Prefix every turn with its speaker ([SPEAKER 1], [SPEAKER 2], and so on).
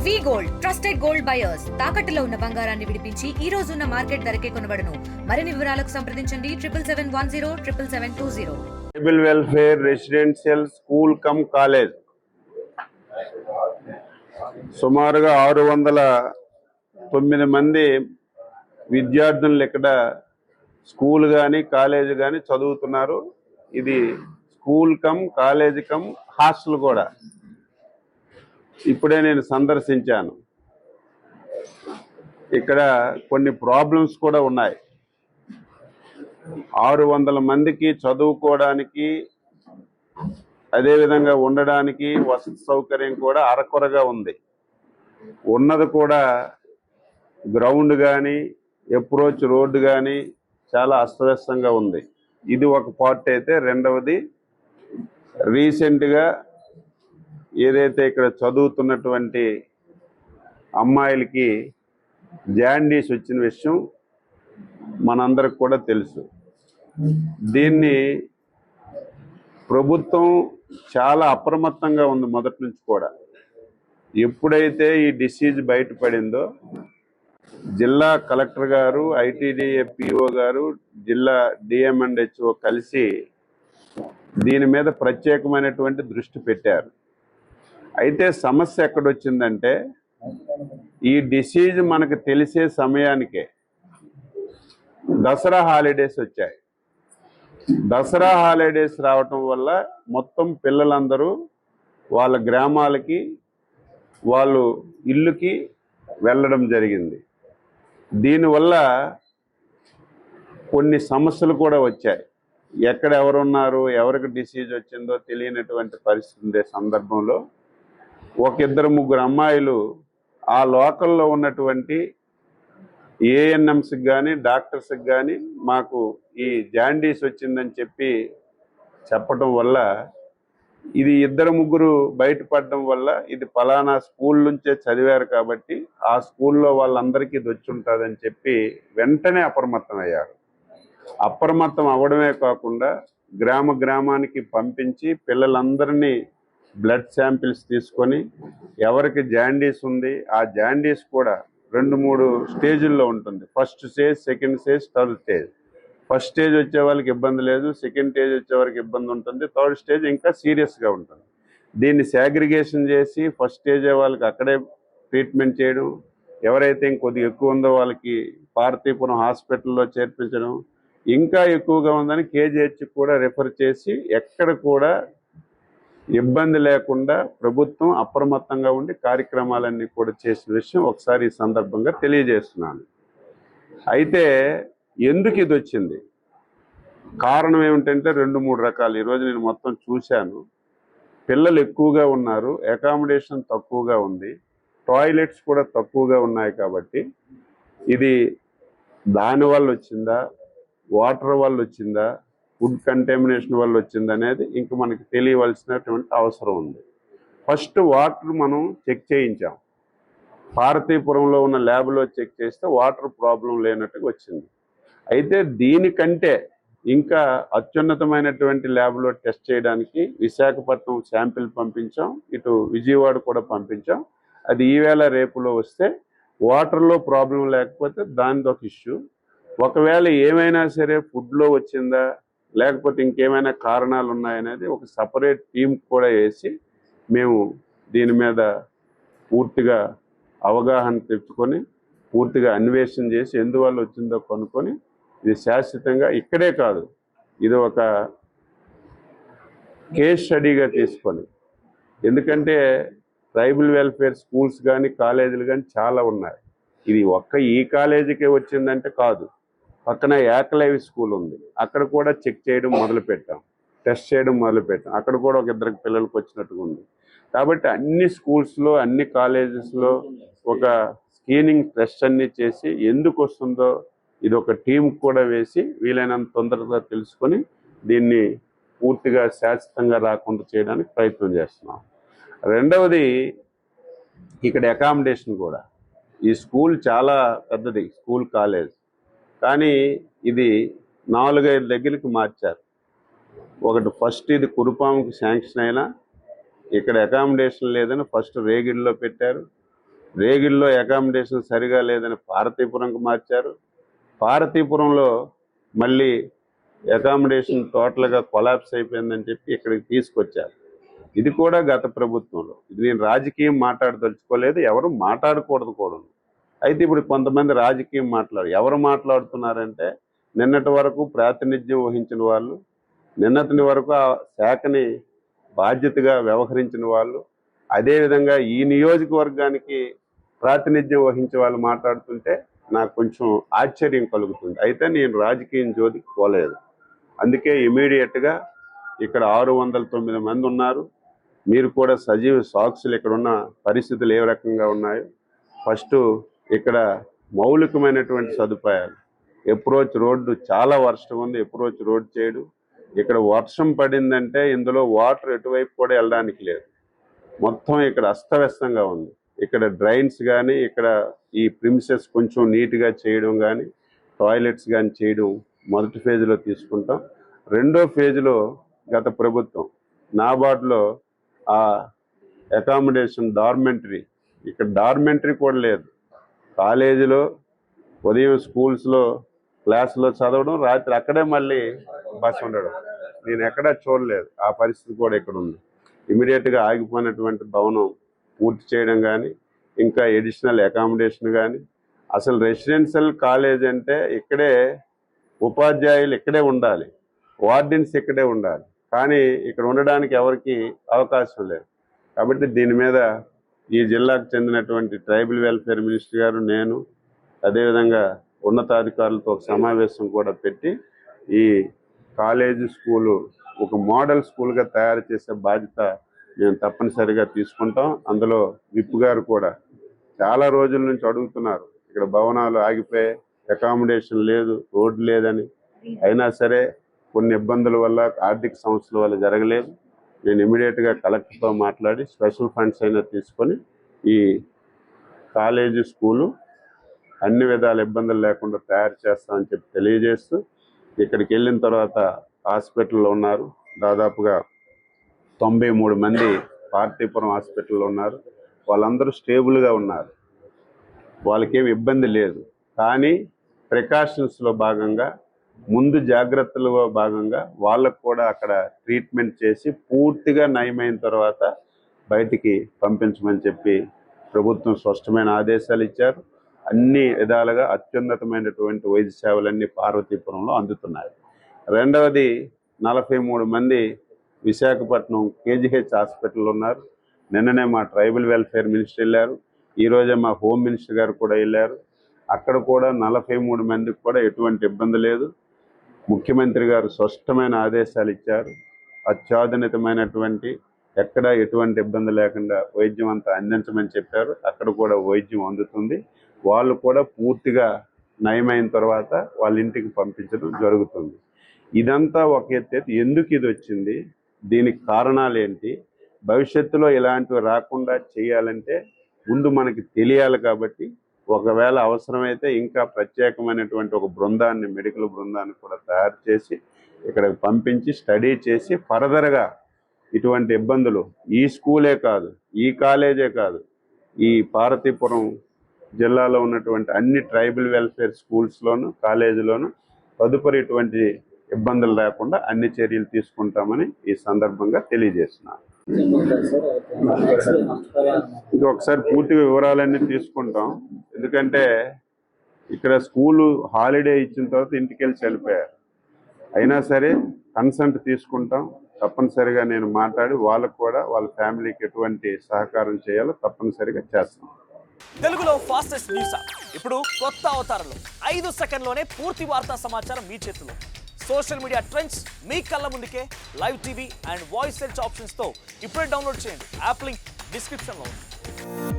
[SPEAKER 1] వి gold trusted gold buyers తాకట్టులో ఉన్న బంగారాన్ని విడిపించి ఈ రోజు ఉన్న మార్కెట్ ధరకే కొనబడును. మరిన్ని వివరాలకు సంప్రదించండి 7710777720.
[SPEAKER 2] Tribal welfare residential school come college సుమారుగా 609 మంది విద్యార్థులు ఇక్కడ స్కూల్ కానీ కాలేజ్ కానీ చదువుతున్నారు. ఇది school come college come hostel కూడా. ఇప్పుడే నేను సందర్శించాను. ఇక్కడ కొన్ని ప్రాబ్లమ్స్ కూడా ఉన్నాయి. 600 మందికి చదువుకోవడానికి అదేవిధంగా ఉండడానికి వసతి సౌకర్యం కూడా అరకొరగా ఉంది. ఉన్నది కూడా గ్రౌండ్ కానీ అప్రోచ్ రోడ్డు కానీ చాలా అస్తవ్యస్తంగా ఉంది. ఇది ఒక పార్ట్ అయితే, రెండవది రీసెంట్గా ఏదైతే ఇక్కడ చదువుతున్నటువంటి అమ్మాయిలకి జాండీస్ వచ్చిన విషయం మనందరికి కూడా తెలుసు. దీన్ని ప్రభుత్వం చాలా అప్రమత్తంగా ఉంది మొదటి నుంచి కూడా. ఎప్పుడైతే ఈ డిసీజ్ బయటపడిందో జిల్లా కలెక్టర్ గారు, ఐటీడీఏ పిఓ గారు, జిల్లా డిఎంఎండ్హెచ్ఓ కలిసి దీని మీద ప్రత్యేకమైనటువంటి దృష్టి పెట్టారు. అయితే సమస్య ఎక్కడొచ్చిందంటే, ఈ డిసీజ్ మనకు తెలిసే సమయానికే దసరా హాలిడేస్ వచ్చాయి. దసరా హాలిడేస్ రావటం వల్ల మొత్తం పిల్లలందరూ వాళ్ళ గ్రామాలకి వాళ్ళు ఇల్లుకి వెళ్ళడం జరిగింది. దీనివల్ల కొన్ని సమస్యలు కూడా వచ్చాయి. ఎక్కడ ఎవరున్నారు, ఎవరికి డిసీజ్ వచ్చిందో తెలియనటువంటి పరిస్థితి ఉండే సందర్భంలో ఒక 2-3 అమ్మాయిలు ఆ లోకల్లో ఉన్నటువంటి ఏఎన్ఎంస్కి కానీ డాక్టర్స్కి కానీ మాకు ఈ జాండీస్ వచ్చిందని చెప్పటం వల్ల, ఇది 2-3 బయటపడడం వల్ల ఇది ఫలానా స్కూల్ నుంచే చదివారు కాబట్టి ఆ స్కూల్లో వాళ్ళందరికీ ఇది వచ్చి ఉంటుందని చెప్పి వెంటనే అప్రమత్తం అయ్యారు. అప్రమత్తం అవ్వడమే కాకుండా గ్రామానికి పంపించి పిల్లలందరినీ బ్లడ్ శాంపిల్స్ తీసుకొని ఎవరికి జాండీస్ ఉంది ఆ జాండీస్ కూడా 2-3 స్టేజుల్లో ఉంటుంది. First stage, second stage, third stage. First stage వచ్చే వాళ్ళకి ఇబ్బంది లేదు, సెకండ్ స్టేజ్ వచ్చే వాళ్ళకి ఇబ్బంది ఉంటుంది, థర్డ్ స్టేజ్ ఇంకా సీరియస్గా ఉంటుంది. దీన్ని సాగ్రిగేషన్ చేసి ఫస్ట్ స్టేజ్ వాళ్ళకి అక్కడే ట్రీట్మెంట్ చేయడం, ఎవరైతే ఇంకొద్దిగా ఎక్కువ ఉందో వాళ్ళకి పార్వతీపురం హాస్పిటల్లో చేర్పించడం, ఇంకా ఎక్కువగా ఉందని కేజీహెచ్ కూడా రిఫర్ చేసి ఎక్కడ కూడా ఇబ్బంది లేకుండా ప్రభుత్వం అప్రమత్తంగా ఉండి కార్యక్రమాలన్నీ కూడా చేసిన విషయం ఒకసారి ఈ సందర్భంగా తెలియజేస్తున్నాను. అయితే ఎందుకు ఇది వచ్చింది, కారణం ఏమిటంటే 2-3 రకాలు. ఈరోజు నేను మొత్తం చూశాను. పిల్లలు ఎక్కువగా ఉన్నారు, అకామిడేషన్ తక్కువగా ఉంది, టాయిలెట్స్ కూడా తక్కువగా ఉన్నాయి. కాబట్టి ఇది దానివల్ల వచ్చిందా, వాటర్ వల్ల వచ్చిందా, ఫుడ్ కంటామినేషన్ వల్ల వచ్చింది అనేది ఇంక మనకి తెలియవలసినటువంటి అవసరం ఉంది. ఫస్ట్ వాటర్ మనం చెక్ చేయించాం. పార్వతీపురంలో ఉన్న ల్యాబ్లో చెక్ చేస్తే వాటర్ ప్రాబ్లం లేనట్టుగా వచ్చింది. అయితే దీనికంటే ఇంకా అత్యున్నతమైనటువంటి ల్యాబ్లో టెస్ట్ చేయడానికి విశాఖపట్నం శాంపిల్ పంపించాం, ఇటు విజయవాడ కూడా పంపించాం. అది ఈవేళ రేపులో వస్తే వాటర్లో ప్రాబ్లం లేకపోతే దానిది ఒక ఇష్యూ. ఒకవేళ ఏమైనా సరే ఫుడ్లో వచ్చిందా లేకపోతే ఇంకేమైనా కారణాలు ఉన్నాయనేది ఒక సపరేట్ టీం కూడా వేసి మేము దీని మీద పూర్తిగా అవగాహన తెచ్చుకొని పూర్తిగా అన్వేషణ చేసి ఎందువల్ల వచ్చిందో కనుక్కొని ఇది శాశ్వతంగా ఇక్కడే కాదు, ఇది ఒక కేస్ స్టడీగా తీసుకొని, ఎందుకంటే ట్రైబల్ వెల్ఫేర్ స్కూల్స్ కానీ కాలేజీలు కానీ చాలా ఉన్నాయి. ఇది ఒక్క ఈ కాలేజీకే వచ్చిందంటే కాదు. పక్కన ఏకలైవ్ స్కూల్ ఉంది, అక్కడ కూడా చెక్ చేయడం మొదలుపెట్టాం, టెస్ట్ చేయడం మొదలుపెట్టాం. అక్కడ కూడా ఒక 2 పిల్లలకు వచ్చినట్టుగా ఉంది. కాబట్టి అన్ని స్కూల్స్లో అన్ని కాలేజెస్లో ఒక స్క్రీనింగ్ టెస్ట్ అన్ని చేసి ఎందుకు వస్తుందో ఇది ఒక టీం కూడా వేసి వీలైనంత తొందరగా తెలుసుకొని దీన్ని పూర్తిగా శాశ్వతంగా రాకుండా చేయడానికి ప్రయత్నం చేస్తున్నాం. రెండవది, ఇక్కడ అకామిడేషన్ కూడా. ఈ స్కూల్ చాలా పెద్దది స్కూల్ కాలేజ్, కానీ ఇది 4-5 దగ్గరికి మార్చారు. ఒకటి ఫస్ట్ ఇది కురుపాముకి శాంక్షన్ అయినా ఇక్కడ అకామిడేషన్ లేదని ఫస్ట్ రేగిడిలో పెట్టారు. రేగిల్లో అకామిడేషన్ సరిగా లేదని పార్వతీపురంకి మార్చారు. పార్వతీపురంలో మళ్ళీ అకామిడేషన్ టోటల్గా కొలాప్స్ అయిపోయిందని చెప్పి ఇక్కడికి తీసుకొచ్చారు. ఇది కూడా గత ప్రభుత్వంలో. ఇది నేను రాజకీయం మాట్లాడదలుచుకోలేదు, ఎవరు మాట్లాడకూడదు కూడా. అయితే ఇప్పుడు కొంతమంది రాజకీయం ఎవరు మాట్లాడుతున్నారంటే నిన్నటి వరకు ప్రాతినిధ్యం వహించిన వాళ్ళు, నిన్నటి వరకు ఆ శాఖని బాధ్యతగా వ్యవహరించిన వాళ్ళు, అదేవిధంగా ఈ నియోజకవర్గానికి ప్రాతినిధ్యం వహించే వాళ్ళు మాట్లాడుతుంటే నాకు కొంచెం ఆశ్చర్యం కలుగుతుంది. అయితే నేను రాజకీయం జోలికి పోలేదు. అందుకే ఇమీడియట్గా ఇక్కడ 609 మంది ఉన్నారు. మీరు కూడా సజీవ సాక్షులు. ఇక్కడ ఉన్న పరిస్థితులు ఏ రకంగా ఉన్నాయో. ఫస్ట్ ఇక్కడ మౌలికమైనటువంటి సదుపాయాలు, అప్రోచ్ రోడ్డు చాలా వర్షం ఉంది, అప్రోచ్ రోడ్ చేయడు. ఇక్కడ వర్షం పడిందంటే ఇందులో వాటర్ ఎటువైపు కూడా వెళ్ళడానికి లేదు. మొత్తం ఇక్కడ అస్తవ్యస్తంగా ఉంది. ఇక్కడ డ్రైన్స్ కానీ, ఇక్కడ ఈ ప్రిమిసెస్ కొంచెం నీట్గా చేయడం కానీ, టాయిలెట్స్ కానీ చేయడం మొదటి ఫేజ్లో తీసుకుంటాం. రెండో ఫేజ్లో గత ప్రభుత్వం నాబార్డులో ఆ అకామిడేషన్ డార్మెంటరీ, ఇక్కడ డార్మెంటరీ కూడా లేదు. కాలేజీలో ఉదయం స్కూల్స్లో క్లాసులో చదవడం, రాత్రి అక్కడే మళ్ళీ బస్ ఉండడం నేను ఎక్కడా చూడలేదు. ఆ పరిస్థితి కూడా ఇక్కడ ఉంది. ఇమీడియట్గా ఆగిపోయినటువంటి భవనం పూర్తి చేయడం కానీ, ఇంకా ఎడిషనల్ అకామిడేషన్ కానీ. అసలు రెసిడెన్షియల్ కాలేజ్ అంటే ఇక్కడే ఉపాధ్యాయులు ఇక్కడే ఉండాలి, వార్డెన్స్ ఇక్కడే ఉండాలి, కానీ ఇక్కడ ఉండడానికి ఎవరికి అవకాశం లేదు. కాబట్టి దీని మీద ఈ జిల్లాకు చెందినటువంటి ట్రైబల్ వెల్ఫేర్ మినిస్టర్ గారు, నేను, అదేవిధంగా ఉన్నతాధికారులతో ఒక సమావేశం కూడా పెట్టి ఈ కాలేజీ స్కూలు ఒక మోడల్ స్కూల్గా తయారు చేసే బాధ్యత మేము తప్పనిసరిగా తీసుకుంటాం. అందులో విప్ గారు కూడా చాలా రోజుల నుంచి అడుగుతున్నారు, ఇక్కడ భవనాలు ఆగిపోయి అకామిడేషన్ లేదు, రోడ్డు లేదని. అయినా సరే కొన్ని ఇబ్బందుల వల్ల, ఆర్థిక సమస్యల వల్ల జరగలేదు. నేను ఇమీడియట్గా కలెక్టర్తో మాట్లాడి స్పెషల్ ఫండ్స్ అయినా తీసుకొని ఈ కాలేజీ స్కూలు అన్ని విధాల ఇబ్బందులు లేకుండా తయారు చేస్తామని చెప్పి తెలియజేస్తూ, ఇక్కడికి వెళ్ళిన తర్వాత హాస్పిటల్లో ఉన్నారు. దాదాపుగా 93 మంది పార్వతీపురం హాస్పిటల్లో ఉన్నారు. వాళ్ళందరూ స్టేబుల్గా ఉన్నారు, వాళ్ళకేమి ఇబ్బంది లేదు. కానీ ప్రికాషన్స్లో భాగంగా, ముందు జాగ్రత్తలో భాగంగా వాళ్ళకు కూడా అక్కడ ట్రీట్మెంట్ చేసి పూర్తిగా నయమైన తర్వాత బయటికి పంపించమని చెప్పి ప్రభుత్వం స్పష్టమైన ఆదేశాలు ఇచ్చారు. అన్ని విధాలుగా అత్యున్నతమైనటువంటి వైద్య సేవలన్నీ పార్వతీపురంలో అందుతున్నాయి. రెండవది 43 మంది విశాఖపట్నం కేజీహెచ్ హాస్పిటల్లో ఉన్నారు. నిన్ననే మా ట్రైబల్ వెల్ఫేర్ మినిస్టర్ వెళ్ళారు, ఈరోజే మా హోమ్ మినిస్టర్ గారు కూడా వెళ్ళారు. అక్కడ కూడా 43 మందికి కూడా ఎటువంటి ఇబ్బంది లేదు. ముఖ్యమంత్రి గారు స్పష్టమైన ఆదేశాలు ఇచ్చారు. అత్యాధునితమైనటువంటి, ఎక్కడ ఎటువంటి ఇబ్బంది లేకుండా వైద్యం అంతా అందించమని చెప్పారు. అక్కడ కూడా వైద్యం అందుతుంది. వాళ్ళు కూడా పూర్తిగా నయమైన తర్వాత వాళ్ళ ఇంటికి పంపించడం జరుగుతుంది. ఇదంతా ఒక ఎత్తు. ఎందుకు ఇది వచ్చింది, దీనికి కారణాలు ఏంటి, భవిష్యత్తులో ఇలాంటివి రాకుండా చేయాలంటే ముందు మనకి తెలియాలి. కాబట్టి ఒకవేళ అవసరమైతే ఇంకా ప్రత్యేకమైనటువంటి ఒక బృందాన్ని, మెడికల్ బృందాన్ని కూడా తయారు చేసి ఇక్కడికి పంపించి స్టడీ చేసి ఫర్దర్గా ఇటువంటి ఇబ్బందులు ఈ స్కూలే కాదు, ఈ కాలేజే కాదు, ఈ పార్వతీపురం జిల్లాలో ఉన్నటువంటి అన్ని ట్రైబల్ వెల్ఫేర్ స్కూల్స్లోను, కాలేజీలోను తదుపరి ఇటువంటి ఇబ్బందులు లేకుండా అన్ని చర్యలు తీసుకుంటామని ఈ సందర్భంగా తెలియజేస్తున్నాను. ఇంకొకసారి పూర్తిగా వివరాలన్నీ తీసుకుంటాం. ఎందుకంటే ఇక్కడ స్కూలు హాలిడే ఇచ్చిన తర్వాత ఇంటికి వెళ్ళి చనిపోయారు. అయినా సరే కన్సెంట్ తీసుకుంటాం. తప్పనిసరిగా నేను మాట్లాడి వాళ్ళకు కూడా, వాళ్ళ ఫ్యామిలీకి ఎటువంటి సహకారం చేయాలో తప్పనిసరిగా చేస్తాం.
[SPEAKER 3] తెలుగులో ఫాస్టెస్ట్ న్యూస్ ఇప్పుడు కొత్త అవతారంలో 5 సెకండ్లోనే పూర్తి వార్తా సమాచారం మీ చేతిలో. సోషల్ మీడియా ట్రెండ్స్ మీ కళ్ళ ముందుకే live TV and voice search ఆప్షన్స్తో ఇప్పుడే డౌన్లోడ్ చేయండి. యాప్ లింక్ డిస్క్రిప్షన్లో ఉంది.